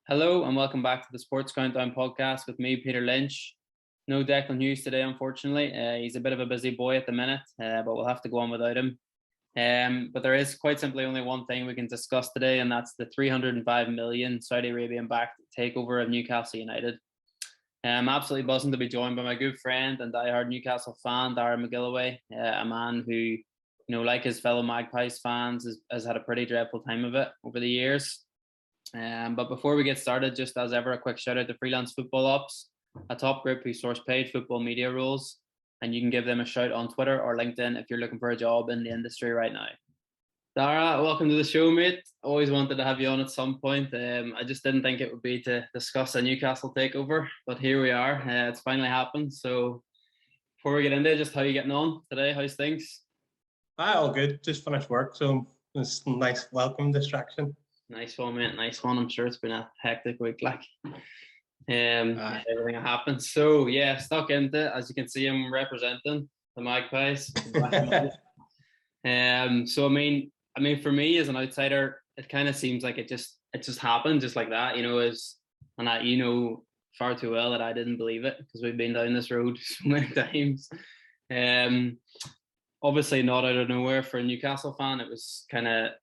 Hello and welcome back to the Sports Countdown podcast with me, Peter Lynch. No Declan Hughes today, unfortunately. He's a bit of a busy boy at the minute, but we'll have to go on without him. But there is quite simply only one thing we can discuss today, and that's the 305 million Saudi Arabian-backed takeover of Newcastle United. I'm absolutely buzzing to be joined by my good friend and diehard Newcastle fan, Daire McGilloway, a man who, like his fellow Magpies fans, has had a pretty dreadful time of it over the years. But before we get started, just as ever, a quick shout out to Freelance Football Ops, a top group who source paid football media roles, and you can give them a shout on Twitter or LinkedIn if you're looking for a job in the industry right now. Dara, welcome to the show, mate. Always wanted to have you on at some point. I just didn't think it would be to discuss a Newcastle takeover, but here we are. It's finally happened. So before we get into it, just how are you getting on today? How's things? All good. Just finished work, so it's a nice welcome distraction. Nice one, mate. Nice one. I'm sure it's been a hectic week, everything that happens. So yeah, stuck into it. As you can see, I'm representing the Magpies. So I mean, for me as an outsider, it kind of seems like it just happened, just like that, far too well that I didn't believe it because we've been down this road so many times. Obviously not out of nowhere for a Newcastle fan. It was kind of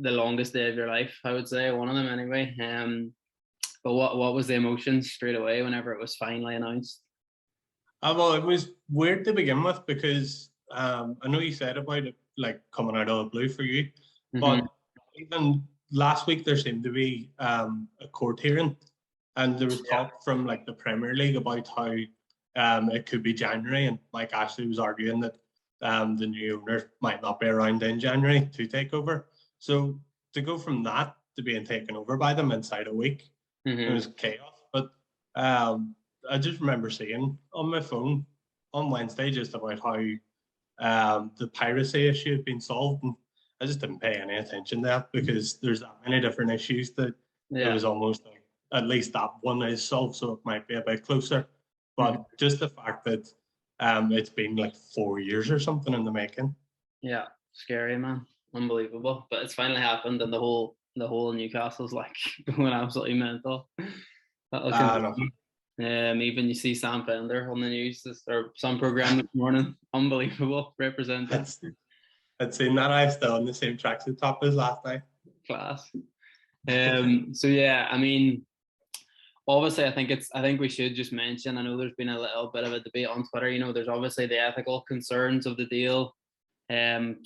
the longest day of your life, I would say, one of them anyway. But what was the emotions straight away whenever it was finally announced? Well, it was weird to begin with because I know you said about it like coming out of the blue for you, but even last week there seemed to be a court hearing, and there was talk from like the Premier League about how it could be January, and Mike Ashley was arguing that the new owner might not be around in January to take over. So to go from that to being taken over by them inside a week, it was chaos. But I just remember seeing on my phone on Wednesday just about how the piracy issue had been solved, and I just didn't pay any attention to that because there's that many different issues that it was almost like at least that one is solved, so it might be a bit closer. But just the fact that it's been like 4 years or something in the making. Yeah, scary, man. Unbelievable. But it's finally happened, and the whole Newcastle's like going absolutely mental. Even you see Sam Fender on the news or some program this morning. Unbelievable. Representing. I'd seen that. I still on the same tracksuit top as last night. Class. So yeah, I mean, obviously, I think we should just mention. I know there's been a little bit of a debate on Twitter. There's obviously the ethical concerns of the deal. Plenty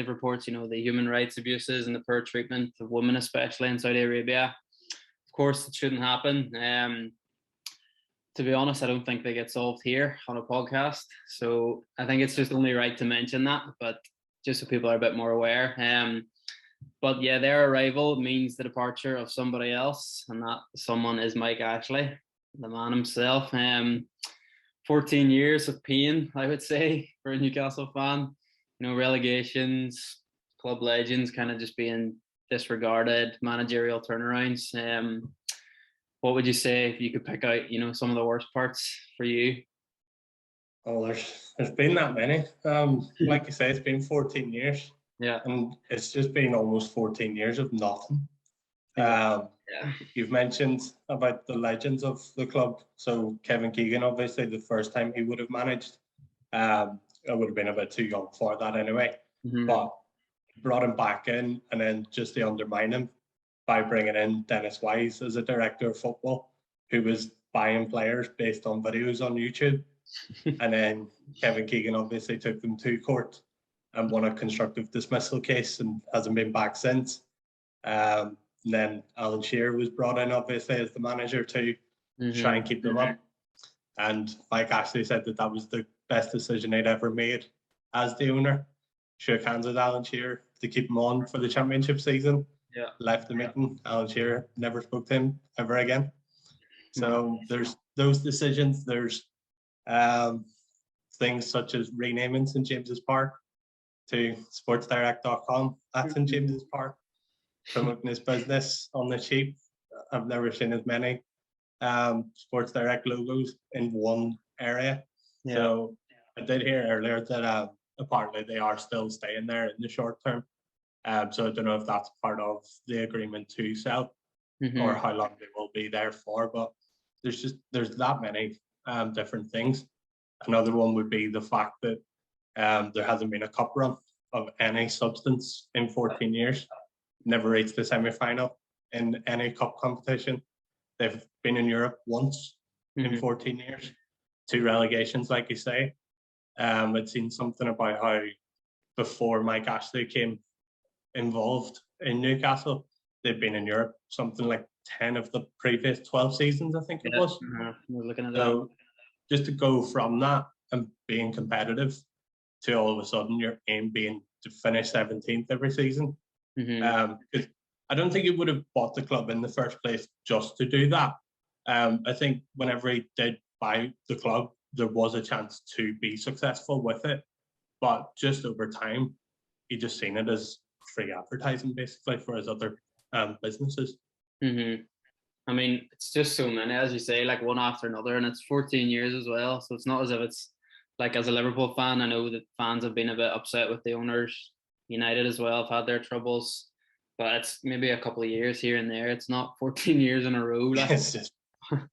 of reports. The human rights abuses and the poor treatment of women, especially in Saudi Arabia. Of course, it shouldn't happen. To be honest, I don't think they get solved here on a podcast. So I think it's just only right to mention that, but just so people are a bit more aware. But yeah, their arrival means the departure of somebody else, and that someone is Mike Ashley, the man himself. 14 years of pain, I would say, for a Newcastle fan. Relegations, club legends kind of just being disregarded, managerial turnarounds. What would you say if you could pick out, some of the worst parts for you? Oh, there's been that many. Like you say, it's been 14 years. Yeah. And it's just been almost 14 years of nothing. You've mentioned about the legends of the club. So Kevin Keegan, obviously, the first time he would have managed, I would have been a bit too young for that anyway. But brought him back in and then just to undermine him by bringing in Dennis Wise as a director of football, who was buying players based on videos on YouTube. And then Kevin Keegan obviously took them to court and won a constructive dismissal case and hasn't been back since. And then Alan Shearer was brought in, obviously, as the manager to try and keep them up. And Mike Ashley said that was the best decision he'd ever made as the owner. Shook hands with Alan Shearer to keep him on for the championship season. Yeah. Left the meeting. Alan Shearer never spoke to him ever again. So there's those decisions. There's things such as renaming St James's Park to sportsdirect.com at St James's Park, promoting his business on the cheap. I've never seen as many Sports Direct logos in one area. Yeah. So I did hear earlier that apparently they are still staying there in the short term. So I don't know if that's part of the agreement to sell. or how long they will be there for. But there's that many different things. Another one would be the fact that there hasn't been a cup run of any substance in 14 years. Never reached the semi-final in any cup competition. They've been in Europe once in 14 years. 2 relegations, like you say. I'd seen something about how before Mike Ashley came involved in Newcastle, they've been in Europe something like 10 of the previous 12 seasons, I think it was. We're looking at So that. just to go from that and being competitive to all of a sudden your aim being to finish 17th every season. Because I don't think he would have bought the club in the first place just to do that. I think whenever he did buy the club, there was a chance to be successful with it. But just over time, he just seen it as free advertising basically for his other businesses. I mean, it's just so many, as you say, like one after another, and it's 14 years as well. So it's not as if it's like, as a Liverpool fan, I know that fans have been a bit upset with the owners. United as well have had their troubles, but it's maybe a couple of years here and there. It's not 14 years in a row. Like. It's just,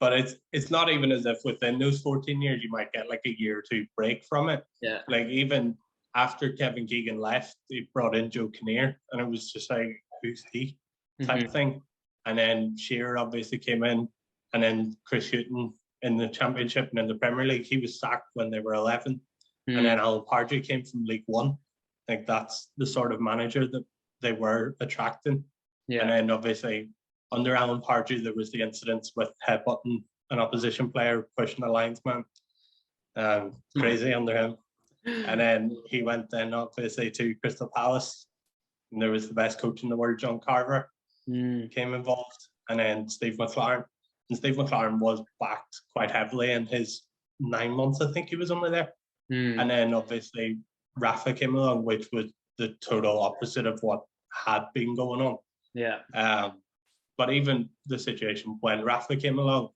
but it's not even as if within those 14 years you might get like a year or two break from it. Yeah. Like even after Kevin Keegan left, they brought in Joe Kinnear, and it was just like, who's he type thing. And then Shearer obviously came in, and then Chris Hughton in the Championship and in the Premier League, he was sacked when they were 11th. And then Alan Pardew came from League One. I think that's the sort of manager that they were attracting. Yeah. And then obviously under Alan Pardew, there was the incidents with headbutting an opposition player, pushing a linesman. Crazy under him. And then he went then obviously to Crystal Palace, and there was the best coach in the world, John Carver, came involved, and then Steve McLaren. And Steve McLaren was backed quite heavily in his 9 months, I think he was under there. And then obviously Rafa came along, which was the total opposite of what had been going on. Yeah. But even the situation when Rafa came along,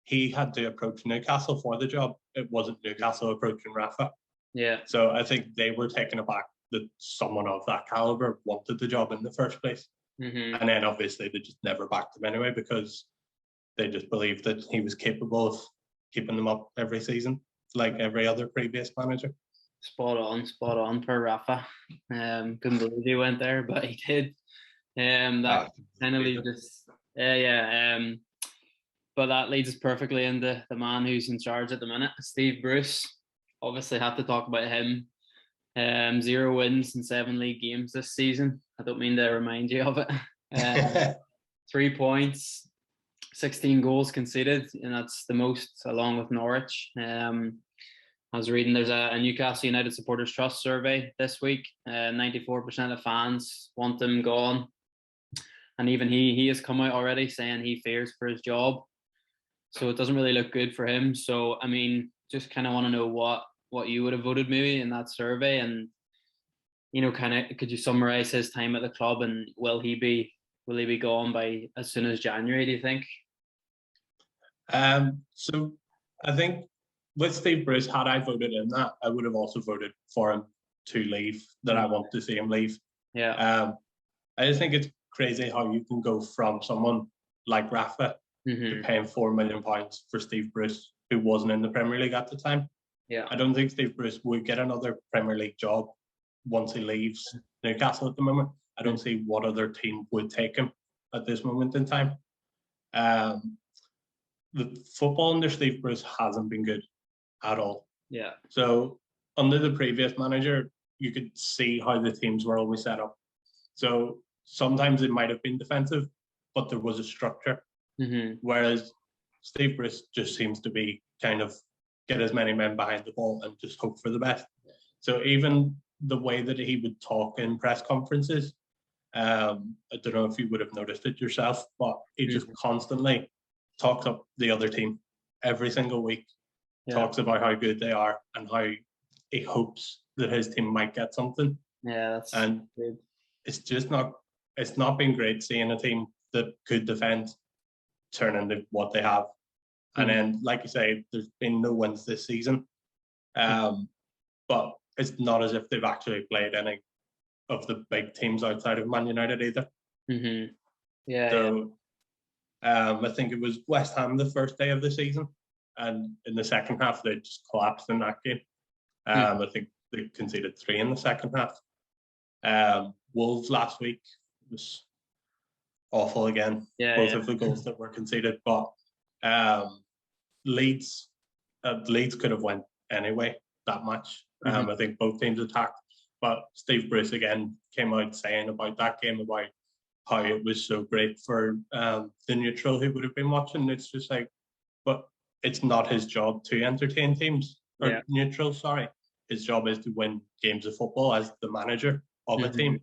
he had to approach Newcastle for the job. It wasn't Newcastle approaching Rafa. Yeah. So I think they were taken aback that someone of that caliber wanted the job in the first place. And then obviously they just never backed him anyway, because they just believed that he was capable of keeping them up every season, like every other previous manager. Spot on for Rafa. Couldn't believe he went there, but he did. That kind of leads us, but that leads us perfectly into the man who's in charge at the minute, Steve Bruce. Obviously, have to talk about him. 0 wins in 7 league games this season. I don't mean to remind you of it. 3 points, 16 goals conceded, and that's the most along with Norwich. I was reading there's a Newcastle United Supporters Trust survey this week. 94% of fans want him gone. And even he has come out already saying he fears for his job. So it doesn't really look good for him. So, I mean, just kind of want to know what you would have voted maybe in that survey. And, you know, kind of, could you summarize his time at the club, and will he be gone by as soon as January, do you think? So I think with Steve Bruce, had I voted in that, I would have also voted for him to leave, that I want to see him leave. Yeah. I just think it's crazy how you can go from someone like Rafa to paying £4 million for Steve Bruce, who wasn't in the Premier League at the time. Yeah. I don't think Steve Bruce would get another Premier League job once he leaves Newcastle at the moment. I don't see what other team would take him at this moment in time. The football under Steve Bruce hasn't been good at all. Yeah. So under the previous manager, you could see how the teams were always set up. So sometimes it might have been defensive, but there was a structure. Whereas Steve Bruce just seems to be kind of get as many men behind the ball and just hope for the best. So even the way that he would talk in press conferences, I don't know if you would have noticed it yourself, but he just constantly talks up the other team every single week. Talks about how good they are and how he hopes that his team might get something. Yeah, that's and good. It's not been great seeing a team that could defend turn into what they have. And then, like you say, there's been no wins this season. But it's not as if they've actually played any of the big teams outside of Man United either. Yeah. So I think it was West Ham the first day of the season, and in the second half they just collapsed in that game. I think they conceded 3 in the second half. Wolves last week was awful again. Both of the goals that were conceded, but Leeds could have went anyway that match. I think both teams attacked, but Steve Bruce again came out saying about that game about how it was so great for the neutral who would have been watching. It's just like, but it's not his job to entertain teams or neutrals. Sorry, his job is to win games of football as the manager of a team.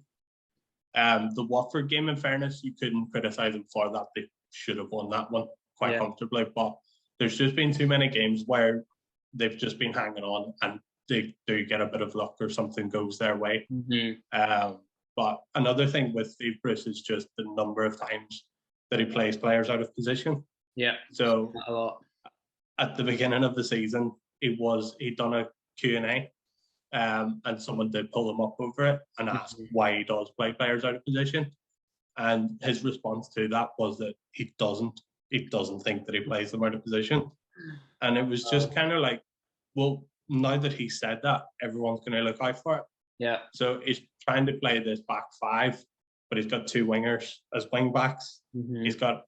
The Watford game, in fairness, you couldn't criticise them for that. They should have won that one quite comfortably. But there's just been too many games where they've just been hanging on and they do get a bit of luck or something goes their way. But another thing with Steve Bruce is just the number of times that he plays players out of position. So a lot. At the beginning of the season, he'd done a Q&A. And someone did pull him up over it and ask why he does play players out of position. And his response to that was that he doesn't think that he plays them out of position. And it was just kind of like, well, now that he said that, everyone's going to look out for it. So he's trying to play this back 5, but he's got 2 wingers as wing backs. He's got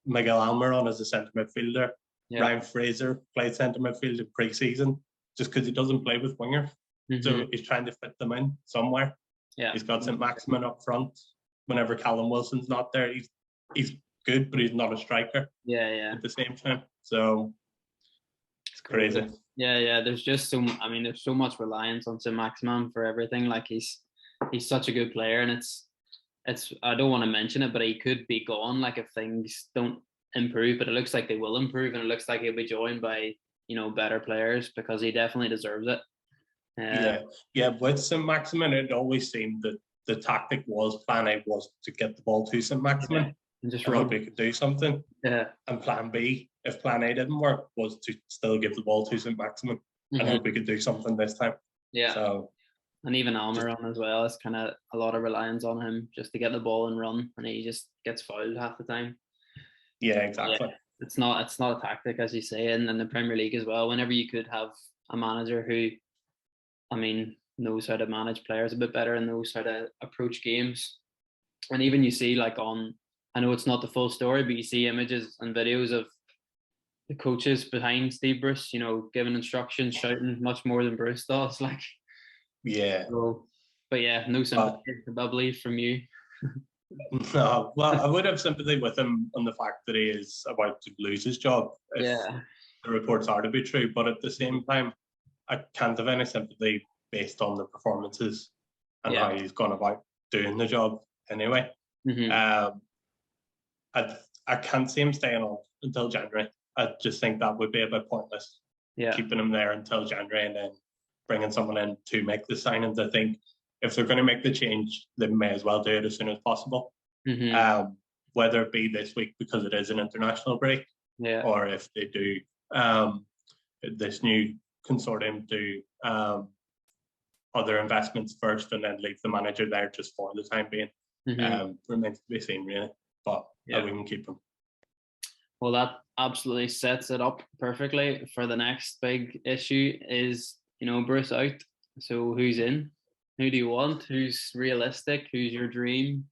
Miguel Almiron as a centre midfielder. Ryan Fraser played centre midfield in pre-season just because he doesn't play with wingers. So he's trying to fit them in somewhere. He's got St. Maximin up front. Whenever Callum Wilson's not there, he's good, but he's not a striker. At the same time, so it's crazy. There's just there's so much reliance on St. Maximin for everything. Like he's such a good player, and it's I don't want to mention it, but he could be gone. Like if things don't improve, but it looks like they will improve, and it looks like he'll be joined by better players because he definitely deserves it. With St. Maximin, it always seemed that the tactic was plan A was to get the ball to St. Maximin and just hope he could do something. And plan B, if plan A didn't work, was to still give the ball to St. Maximin and hope he could do something this time. So, and even Almiron as well, it's kind of a lot of reliance on him just to get the ball and run, and he just gets fouled half the time. Exactly. It's not a tactic, as you say, and in the Premier League as well. Whenever you could have a manager who knows how to manage players a bit better and knows how to approach games. And even you see I know it's not the full story, but you see images and videos of the coaches behind Steve Bruce, giving instructions, shouting much more than Bruce does. Like, but no sympathy, I believe, from you. No, well, I would have sympathy with him on the fact that he is about to lose his job if the reports are to be true. But at the same time, I can't have any sympathy based on the performances and how he's gone about doing the job anyway. I can't see him staying on until January. I just think that would be a bit pointless, keeping him there until January and then bringing someone in to make the signings. I think if they're going to make the change, they may as well do it as soon as possible. Whether it be this week because it is an international break, or if they do this new consortium do other investments first and then leave the manager there just for the time being. Remains to be seen, really. But we can keep him. Well, that absolutely sets it up perfectly for the next big issue is, Bruce out. So who's in? Who do you want? Who's realistic? Who's your dream?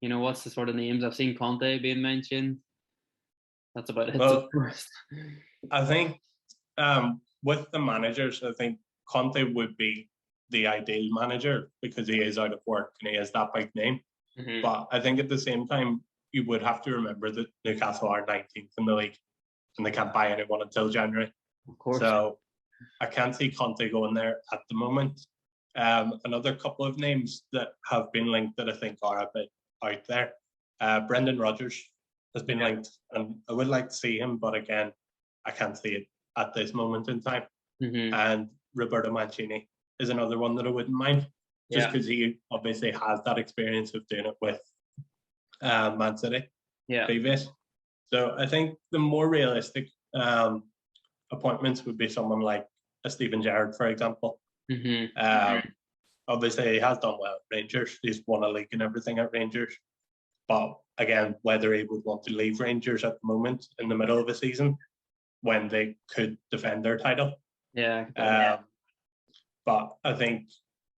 What's the sort of names? I've seen Conte being mentioned. That's about it. Well, I think with the managers, I think Conte would be the ideal manager because he is out of work and he has that big name. But I think at the same time, you would have to remember that Newcastle are 19th in the league and they can't buy anyone until January. Of course. So I can't see Conte going there at the moment. Another couple of names that have been linked that I think are a bit out there. Brendan Rodgers has been linked, and I would like to see him, but again, I can't see it at this moment in time. And Roberto Mancini is another one that I wouldn't mind, just because he obviously has that experience of doing it with Man City previous. So I think the more realistic appointments would be someone like a Steven Gerrard, for example. Obviously, he has done well at Rangers. He's won a league and everything at Rangers. But again, whether he would want to leave Rangers at the moment in the middle of the season when they could defend their title. Yeah. But I think,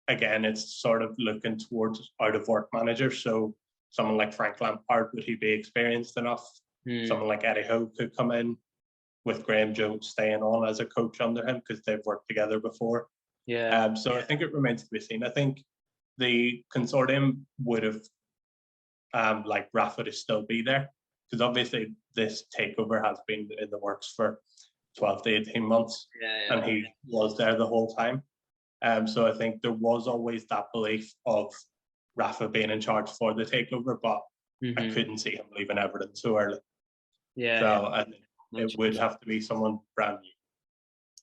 again, it's sort of looking towards out-of-work managers. So someone like Frank Lampard, would he be experienced enough? Someone like Eddie Howe could come in, with Graham Jones staying on as a coach under him because they've worked together before. So I think it remains to be seen. I think the consortium would have like Rafa to still be there, because obviously this takeover has been in the works for 12 to 18 months, and he was there the whole time. So I think there was always that belief of Rafa being in charge for the takeover, but I couldn't see him leaving Everton so early. I think it would have to be someone brand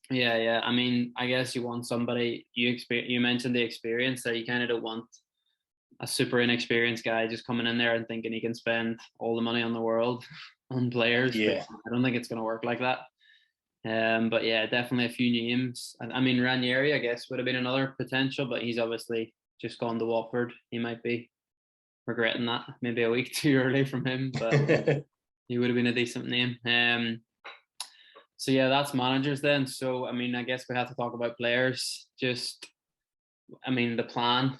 new. Yeah. I mean, I guess you want somebody, you mentioned the experience there. You kind of don't want a super inexperienced guy just coming in there and thinking he can spend all the money on the world on players. Yeah. I don't think it's going to work like that. But yeah, definitely a few names. I mean, Ranieri, I guess, would have been another potential, but he's obviously just gone to Watford. He might be regretting that. Maybe a week too early from him, but he would have been a decent name. So yeah, that's managers then. So, I mean, I guess we have to talk about players. Just, I mean, the plan,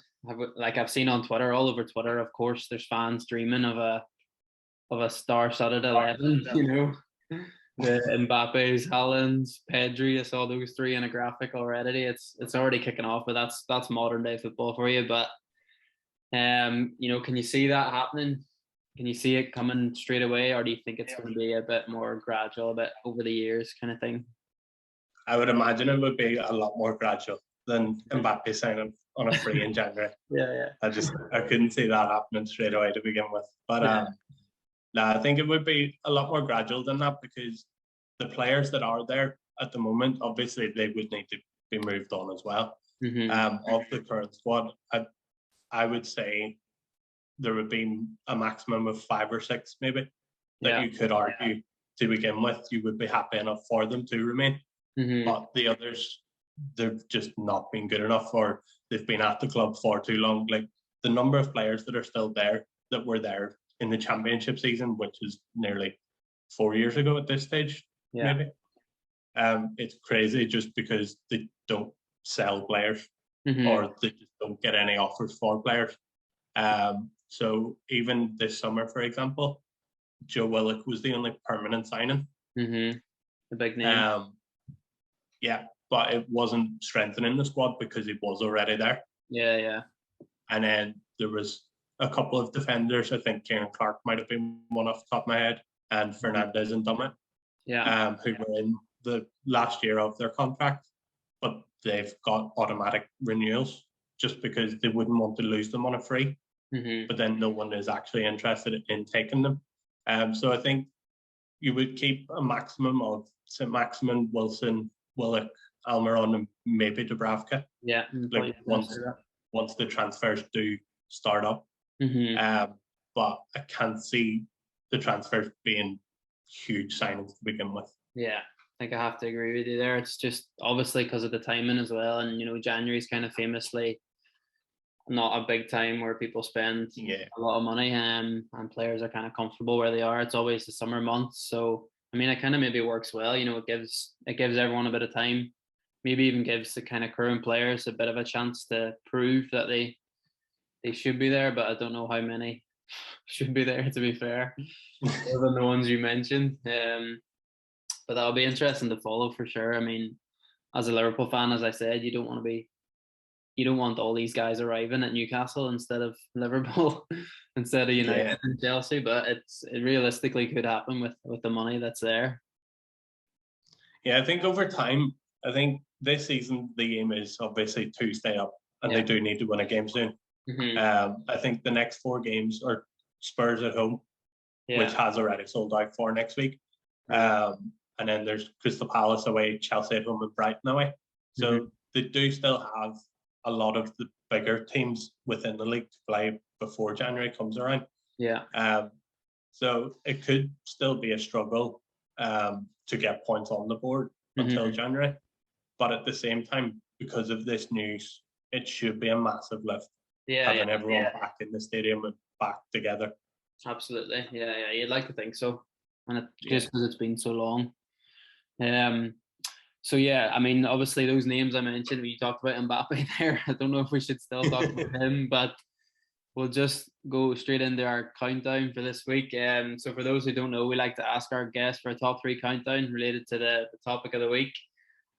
I've seen on Twitter, all over Twitter, of course, there's fans dreaming of a star-studded 11, you know. The Mbappe's, Haaland's, Pedri, I saw those three in a graphic already. It's already kicking off, but that's modern day football for you. But you know, can you see that happening? Can you see it coming straight away, or do you think it's going to be a bit more gradual, a bit over the years kind of thing? I would imagine it would be a lot more gradual than Mbappe signing on a free in January. Yeah. I couldn't see that happening straight away to begin with. But I think it would be a lot more gradual than that, because the players that are there at the moment, obviously they would need to be moved on as well. Of the current squad, I would say there would be a maximum of 5 or 6 maybe that you could argue to begin with you would be happy enough for them to remain. But the others, they've just not been good enough, or they've been at the club for too long. Like the number of players that are still there that were there in the championship season, which is nearly 4 years ago at this stage, maybe. It's crazy just because they don't sell players or they just don't get any offers for players. So even this summer, for example, Joe Willock was the only permanent signing. The big name. But it wasn't strengthening the squad because he was already there. Yeah. And then there was a couple of defenders. I think Kieran Clark might have been one off the top of my head, and Fernandez and Dummett, who were in the last year of their contract, but they've got automatic renewals just because they wouldn't want to lose them on a free. But then no one is actually interested in taking them. So I think you would keep a maximum of St. Maximin, Wilson, Willock, Almiron, and maybe Dubravka. Like once the transfers do start up. But I can't see the transfers being huge signings to begin with. Yeah, I think I have to agree with you there. It's just obviously because of the timing as well, and you know, January is kind of famously not a big time where people spend a lot of money, and players are kind of comfortable where they are. It's always the summer months, so I mean, it kind of maybe works well. You know, it gives everyone a bit of time, maybe even gives the kind of current players a bit of a chance to prove that they should be there. But I don't know how many should be there, to be fair, other than the ones you mentioned. But that'll be interesting to follow for sure. I mean, as a Liverpool fan, as I said, you don't want all these guys arriving at Newcastle instead of Liverpool, instead of United and Chelsea. But it realistically could happen with the money that's there. Yeah, I think over time, I think this season the aim is obviously to stay up, and they do need to win a game soon. I think the next 4 games are Spurs at home, which has already sold out for next week. And then there's Crystal Palace away, Chelsea at home, and Brighton away. So they do still have a lot of the bigger teams within the league to play before January comes around. So it could still be a struggle to get points on the board until January. But at the same time, because of this news, it should be a massive lift. Having everyone back in the stadium and back together. Absolutely. Yeah. You'd like to think so, and just because it's been so long. So yeah, I mean, obviously those names I mentioned, we talked about Mbappe there. I don't know if we should still talk about him, but we'll just go straight into our countdown for this week. So for those who don't know, we like to ask our guests for a top 3 countdown related to the topic of the week.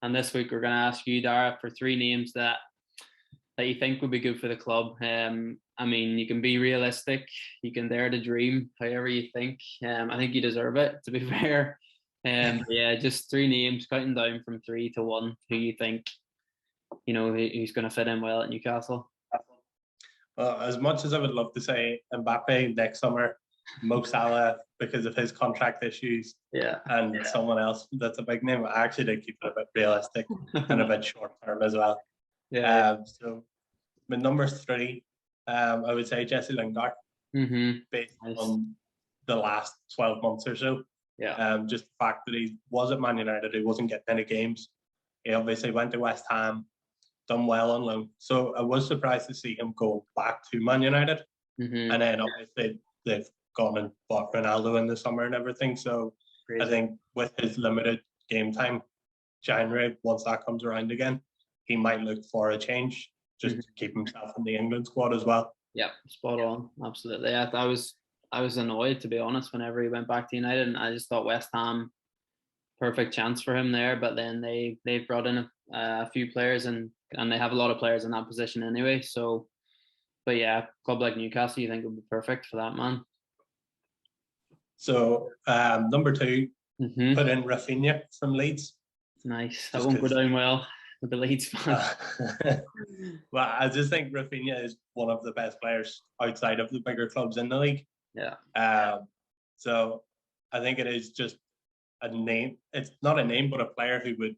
And this week we're going to ask you, Daire, for 3 names that you think would be good for the club. I mean, you can be realistic, you can dare to dream, however you think. I think you deserve it, to be fair. Yeah, just 3 names, counting down from 3 to 1, who you think, who's going to fit in well at Newcastle. Well, as much as I would love to say Mbappe next summer, Mo Salah because of his contract issues, and someone else that's a big name, I actually did keep it a bit realistic and a bit short term as well. So my number 3, I would say Jesse Lingard, based on the last 12 months or so. Just the fact that he was at Man United, he wasn't getting any games. He obviously went to West Ham, done well on loan. So I was surprised to see him go back to Man United. And then obviously they've gone and bought Ronaldo in the summer and everything. So I think with his limited game time, January, once that comes around again, he might look for a change just to keep himself in the England squad as well. Yeah, spot on. Absolutely. I was annoyed, to be honest, whenever he went back to United, and I just thought West Ham, perfect chance for him there. But then they've brought in a few players, and they have a lot of players in that position anyway. So, but yeah, a club like Newcastle, you think would be perfect for that man. So number 2, put in Rafinha from Leeds. Nice. That won't go down well with the Leeds fans. Well, I just think Rafinha is one of the best players outside of the bigger clubs in the league. So I think it is just a name. It's not a name, but a player who would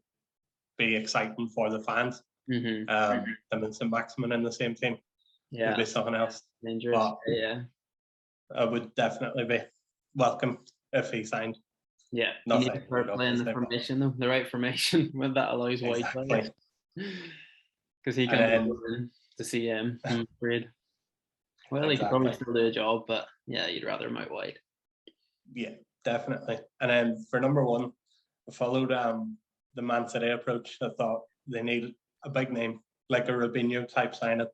be exciting for the fans. Him and Saint-Maximin in the same team. Would be someone else. Dangerous. But I would definitely be welcome if he signed. Yeah, you need to start playing the formation though, the right formation when that allows wide play. Because he can to see him. Afraid. Well, he could probably still do a job, but yeah, you'd rather him out wide. Yeah, definitely. And then for number 1, I followed the Man City approach. I thought they need a big name, like a Robinho type signing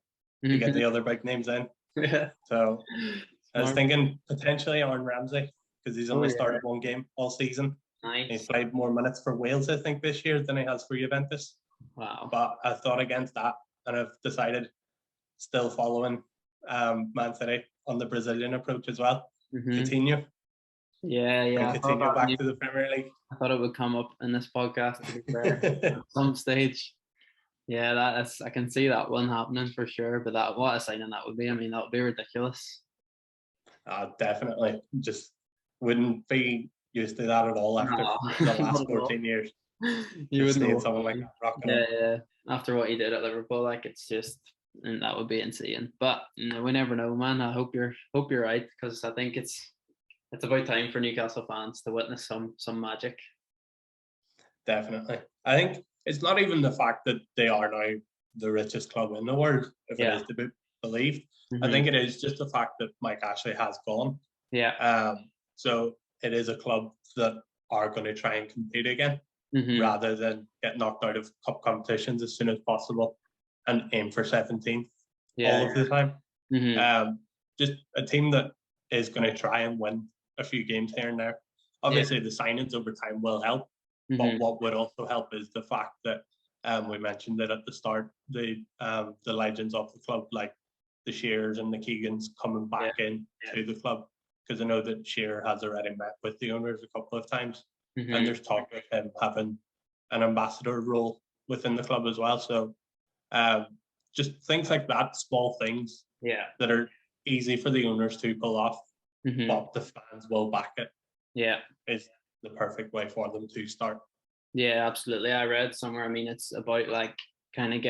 to get the other big names in. So I was thinking potentially Aaron Ramsey, because he's only started 1 game all season. Nice. He's played more minutes for Wales, I think, this year than he has for Juventus. Wow. But I thought against that, and I've decided still following Man City on the Brazilian approach as well. Coutinho. Yeah. Coutinho back to the Premier League. I thought it would come up in this podcast, to be fair, at some stage. Yeah, I can see that one happening for sure. But what a signing that would be. I mean, that would be ridiculous. Definitely. Just wouldn't be used to that at all after the last 14 years. You wouldn't know someone like that rocking up. After what he did at Liverpool, like it's just, and that would be insane. But we never know, man. I hope you're right, because I think it's about time for Newcastle fans to witness some magic. Definitely. I think it's not even the fact that they are now the richest club in the world, if it is to be believed. I think it is just the fact that Mike Ashley has gone. So it is a club that are going to try and compete again, rather than get knocked out of cup competitions as soon as possible and aim for 17th all of the time. Just a team that is going to try and win a few games here and there. Obviously, the signings over time will help, but what would also help is the fact that we mentioned it at the start, the legends of the club, like the Shearers and the Keegans, coming back in to the club, because I know that Shearer has already met with the owners a couple of times, and there's talk of him having an ambassador role within the club as well. So just things like that, small things that are easy for the owners to pull off, but the fans will back it. Is the perfect way for them to start. Yeah, absolutely. I read somewhere, I mean, it's about like kind of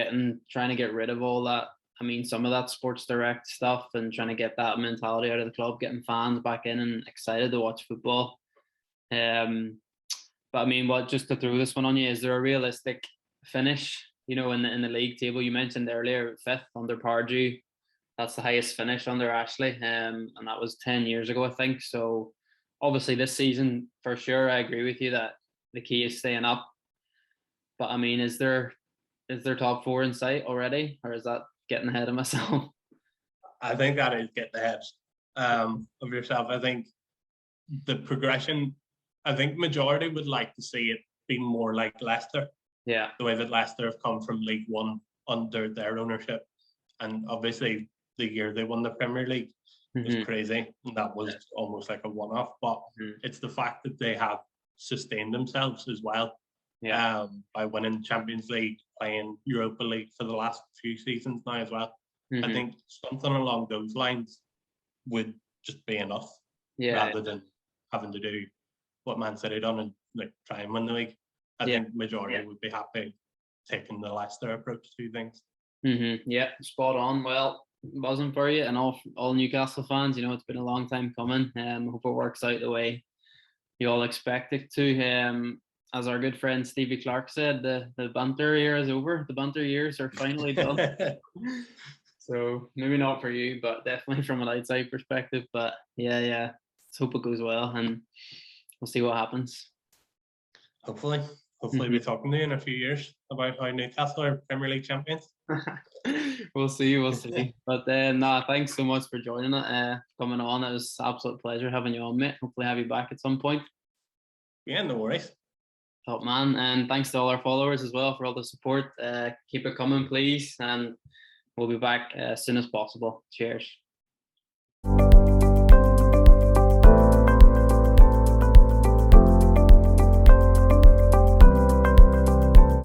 trying to get rid of all that. I mean, some of that Sports Direct stuff, and trying to get that mentality out of the club, getting fans back in and excited to watch football. But I mean, just to throw this one on you, is there a realistic finish, in the league table? You mentioned earlier 5th under Pardew. that's the highest finish under Ashley, and that was 10 years ago, I think. So obviously this season, for sure, I agree with you that the key is staying up. But I mean, is there top four in sight already, or is that getting ahead of myself? I think that is getting ahead of yourself. I think the progression, I think majority would like to see it being more like Leicester. Yeah. The way that Leicester have come from League One under their ownership. And obviously the year they won the Premier League was crazy. And that was almost like a one-off. But it's the fact that they have sustained themselves as well. Yeah. By winning Champions League, playing Europa League for the last few seasons now as well. I think something along those lines would just be enough, rather than having to do what Man City done and like try and win the league. I think majority would be happy taking the Leicester approach to things. Yeah, spot on. Well, buzzing for you and all Newcastle fans. You know, it's been a long time coming. Hope it works out the way you all expect it to. As our good friend Stevie Clark said, the banter era is over. The banter years are finally done. So maybe not for you, but definitely from an outside perspective. But yeah, let's hope it goes well, and we'll see what happens. Hopefully we'll be talking to you in a few years about how Newcastle are Premier League champions. We'll see. But thanks so much for joining it, coming on. It was an absolute pleasure having you on, mate. Hopefully have you back at some point. Yeah, no worries. Top man, and thanks to all our followers as well for all the support. Keep it coming, please, and we'll be back as soon as possible. Cheers.